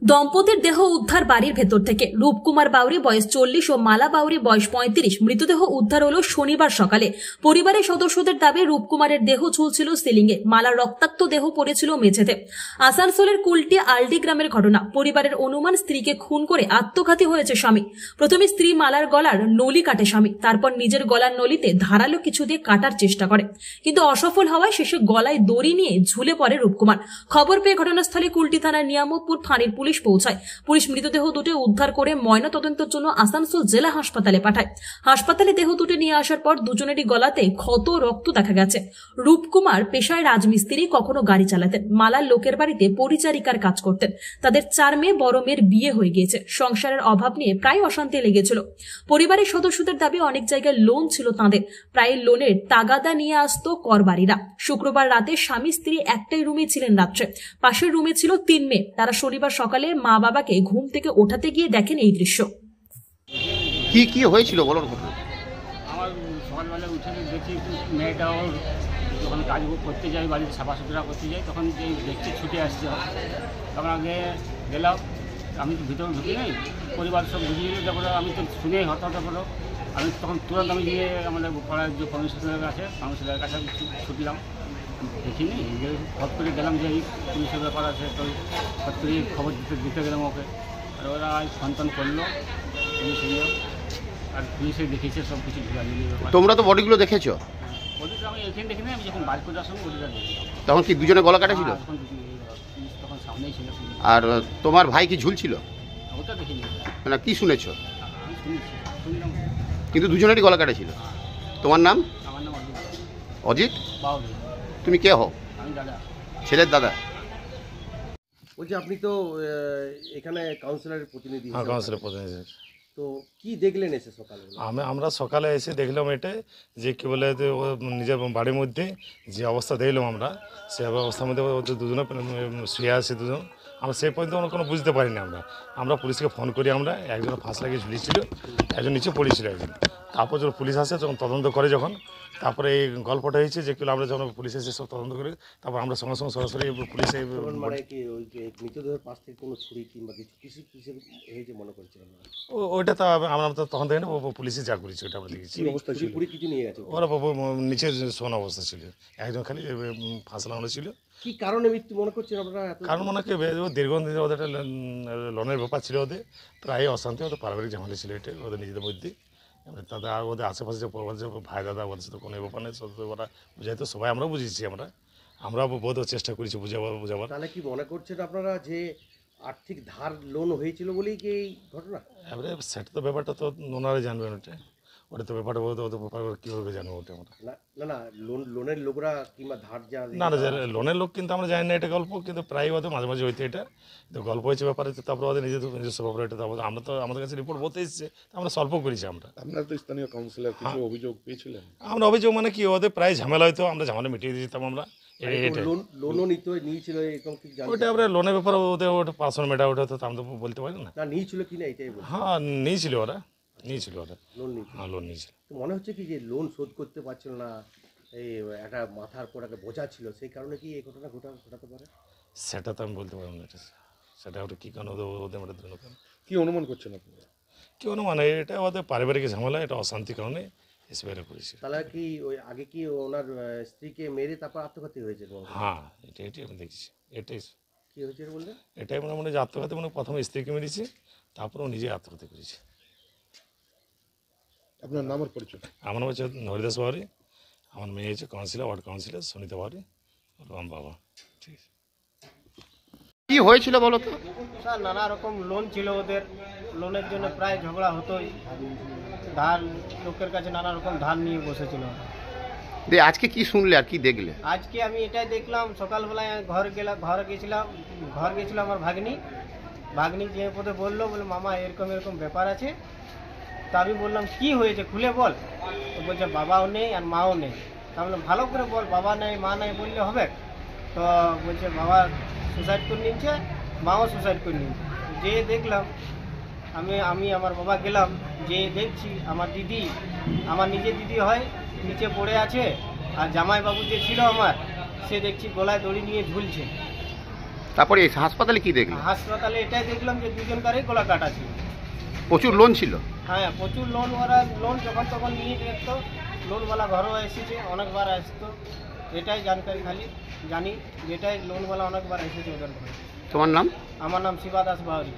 দম্পতির দেহ উদ্ধার বাড়ির ভেতর থেকে। রূপকুমার বাউরি বয়স 40 ও মালা বাউরি বয়স 35 মৃতদেহ উদ্ধার হলো শনিবার সকালে। পরিবারের সদস্যদের দাবি রূপকুমারের দেহ ঝুলছিল সিলিংয়ে, মালার রক্তাক্ত দেহ পড়েছিল মেঝেতে। আসানসোলের কুলটি আলডি গ্রামের ঘটনা। পরিবারের অনুমান স্ত্রীকে খুন করে আত্মঘাতী হয়েছে স্বামী। প্রথমে স্ত্রী মালার গলার নলি কাটে স্বামী, তারপর নিজের গলার নলিতে ধারালো কিছু দিয়ে কাটার চেষ্টা করে, কিন্তু অসফল হওয়ায় শেষে গলায় দড়ি নিয়ে ঝুলে পড়ে রূপকুমার। খবর পেয়ে ঘটনাস্থলে কুলটি থানার নিয়ামতপুর ফাঁড়ির পুলিশ পৌঁছায়। পুলিশ মৃতদেহ দুটো উদ্ধার করে ময়নাতদন্তের জন্য আসানসোল জেলা হাসপাতালে পাঠায়। হাসপাতালে দেহ দুটো নিয়ে আসার পর দুজনেরই গলাতে ক্ষত রক্ত দেখা গেছে। রূপকুমার পেশায় রাজমিস্ত্রি, কখনো গাড়ি চালাতেন। মালার লোকের বাড়িতে পরিচারিকার কাজ করতেন। তাদের 4 মেয়ে, বড় মেয়ের বিয়ে হয়ে গিয়েছে। সংসারের অভাব নিয়ে প্রায় অশান্তি লেগেছিল। পরিবারের সদস্যদের দাবি অনেক জায়গায় লোন ছিল তাঁদের, প্রায় লোনের তাগাদা নিয়ে আসতো করবাড়িরা। শুক্রবার রাতে স্বামী স্ত্রী একটাই রুমে ছিলেন রাত্রে। পাশের রুমে ছিল 3 মেয়ে। তারা শনিবার সকালে মা বাবাকে ঘুম থেকে ওঠাতে গিয়ে দেখেন এই দৃশ্য। কি হয়েছিল বলুন। আমার সকালবেলা উঠে দেখি মেয়েটাও যখন কাজ করতে যাই, বাড়িতে সাফা সুতরা করতে যাই, তখন যে দেখছি ছুটে আসছে। তখন আগে গেলাম, আমি তো ভিতরে ঢুকি নেই, পরিবার সব ঢুকিয়ে দিল। তারপরে আমি তো শুনে হঠাৎ করো, আমি তখন তুরন্ত আমি গিয়ে আমাদের পাড়ার যে কাউন্সিলরের কাছে আমি ছুটলাম। দেখিনি যে হট করে গেলাম যে এই পুলিশের ব্যাপার আছে, তো হট করে খবর দিতে গেলাম ওকে। আর ওরা সন্তান করলো পুলিশে, আর পুলিশে দেখেছে সব কিছু ঢুকানিয়ে। তোমরা তো বডিগুলো দেখেছো? বডিটা আমি এখানে দেখিনি, আমি যখন বার করে আসলাম বডিটা দেখলাম। তখন কি দুজনে গলা কাটা ছিল? তখন সামনেই ছিল। আর তোমার ভাই কি ঝুলছিল? ওটা দেখিনি। না, কি শুনেছো? আমি শুনলাম কিন্তু দুজনেরই গলা কাটা ছিল। তোমার নাম? আমার নাম অজিত। বাউরি। তুমি কে হও? আমি দাদা, ছেলের দাদা। বলছি আপনি তো এখানে কাউন্সিলরের প্রতিনিধি। হ্যাঁ, কাউন্সিলর প্রতিনিধি। তো কি দেখলেন এসে সকালে? আমরা সকালে এসে দেখলাম এটা যে কী বলে যে ও নিজের বাড়ির মধ্যে যে অবস্থা দেখলাম আমরা, সেই অবস্থার মধ্যে দুজনে শুয়ে আছে দুজন। আমরা সেই পর্যন্ত কোনো বুঝতে পারিনি। আমরা পুলিশকে ফোন করি। আমরা একজন ফাঁস লাগিয়ে ঝুলিয়েছিল, একজন নিচে পড়েছিল একজন। তারপর যখন পুলিশ আসে, যখন তদন্ত করে, যখন তারপরে এই গল্পটা হয়েছে যে কিলো আমরা যখন পুলিশ এসে সব তদন্ত করি, তারপর আমরা সঙ্গে সঙ্গে সরাসরি পুলিশে। মানে কি ওই মৃতদেহের পাশ থেকে কোনো ছুরি কিংবা কিছু হয়েছে মনে করছিলাম? ওইটা তো আমরা তো তখন দেখি না, পুলিশে যা করেছি ওইটা আমরা দেখেছি। অবস্থা ছিল কিছু নিয়ে গেছে ওরা নিচে শোনা অবস্থা ছিল, একজন খালি ফাঁস লাগানো ছিল। কি কারণে মৃত্যু মনে করছেন আপনারা? কারণ মনে হয় দীর্ঘদিন ওদের একটা লোনের ব্যাপার ছিল, ওদের প্রায় অশান্তি, ওদের পারিবারিক ঝামেলা ছিল এটা ওদের নিজেদের মধ্যে। তাদের আর ওদের আশেপাশে যে ভাই দাদা, ওদের সাথে কোনো ব্যাপার নেই। ওরা বুঝাইতো, সবাই আমরা বুঝেছি। আমরা বোধ চেষ্টা করেছি বুঝাবার। তাহলে কি মনে করছেন আপনারা যে আর্থিক ধার লোন হয়েছিল বলেই কি এই ঘটনা? এবারে সেটা তো ব্যাপারটা তো ওনারাই জানবেন। ওটা তো ব্যাপারটা কীভাবে জানবো ওটা আমরা? না লোনের লোকরা কিংবা ধার যা না লোনের লোক কিন্তু আমরা জানি না এটা গল্প, কিন্তু প্রায় ওদের মাঝে মাঝে হইতে এটা তো গল্প হয়েছে ব্যাপারে। তারপরে ওদের নিজস্ব ব্যাপার এটা। আমরা তো আমাদের কাছে রিপোর্ট বলতে এসেছে, আমরা সল্ভ করেছি। আপনার তো স্থানীয় কাউন্সিলর কিছু অভিযোগ পেয়েছিলেন? আমরা অভিযোগ মানে কি, ওদের প্রায় ঝামেলা হয়তো, আমরা ঝামেলা মিটিয়ে দিতাম। আমরা ওইটা আমরা লোনের ব্যাপারে ওদের ওটা পার্সোনাল ম্যাটার, ওটা তো আমরা বলতে পারি না। নিয়েছিল কিনা এটাই? হ্যাঁ, নিয়েছিল ওরা লোন নিয়েছিল। মনে হচ্ছে কি যে লোন শোধ করতে পারছিল না, এই একটা মাথার পর একটা বোঝা ছিল, সেই কারণে কি এই ঘটনা ঘটাতে পারে? সেটা তো আমি বলতে পারবো না। সেটা ওটা কী কারণ ওদের কি অনুমান করছেন আপনি? কি অনুমান, এটা ওদের পারিবারিক ঝামেলা, এটা অশান্তির কারণে এসে বেড়ে পড়েছে। তাহলে কি ওই আগে কি ওনার স্ত্রীকে মেরে তারপর আত্মঘাতী হয়েছে? হ্যাঁ, এটাই আমি দেখছি। এটাই কি হয়েছে বললেন? এটাই মনে যে আত্মঘাতী, প্রথমে স্ত্রীকে মেরেছে, তারপর ও নিজে আত্মঘাতী করেছে। আপনার নাম আর পরিচয়? আমার নাম হচ্ছে হরিদাস বাউরি। আমার মেয়ে হচ্ছে councillor, ward councillor Sunita Bauri, আমার বাবা। ঠিক আছে। কি হয়েছিল বলো তো? স্যার নানা রকম লোন ছিল ওদের, লোনের জন্য প্রায় ঝগড়া হতোই। ধার লোকের কাছে নানা রকম ধার নিয়ে বসেছিল। আজকে কি শুনলে আর কি দেখলে? আজকে আমি এটাই দেখলাম, সকালবেলায় ঘর গেছিলাম আমার ভাগ্নি যে পথে বললো, বলে মামা এরকম ব্যাপার আছে। তা আমি বললাম কি হয়েছে খুলে বল। তো বলছে বাবাও নেই আর মাও নেই। তা বললাম ভালো করে বল, বাবা নেই মা নেই বললে হবে? তো বলছে বাবা সুসাইড করে নিচ্ছে, মাও সুসাইড করে নিচ্ছে। যে দেখলাম আমি আমার বাবা গেলাম, যে দেখছি আমার দিদি, আমার নিজের দিদি হয়, নিচে পড়ে আছে। আর জামাইবাবু যে ছিল আমার, সে দেখছি গলায় দড়ি নিয়ে ঝুলছে। তারপরে এই হাসপাতালে কি দেখলে? হাসপাতালে এটাই দেখলাম যে দুজনকারই গলা কাটা ছিল। প্রচুর লোন ছিল। হ্যাঁ, প্রচুর লোন, ওরা লোন যখন তখন নিয়ে যেত, লোনওয়ালা ঘরও এসেছে, অনেকবার আসতো। এটাই জানকারি খালি জানি, যেটাই লোনওয়ালা অনেকবার এসেছে ওদের ঘরে। তোমার নাম? আমার নাম শিবা দাস বাউরি।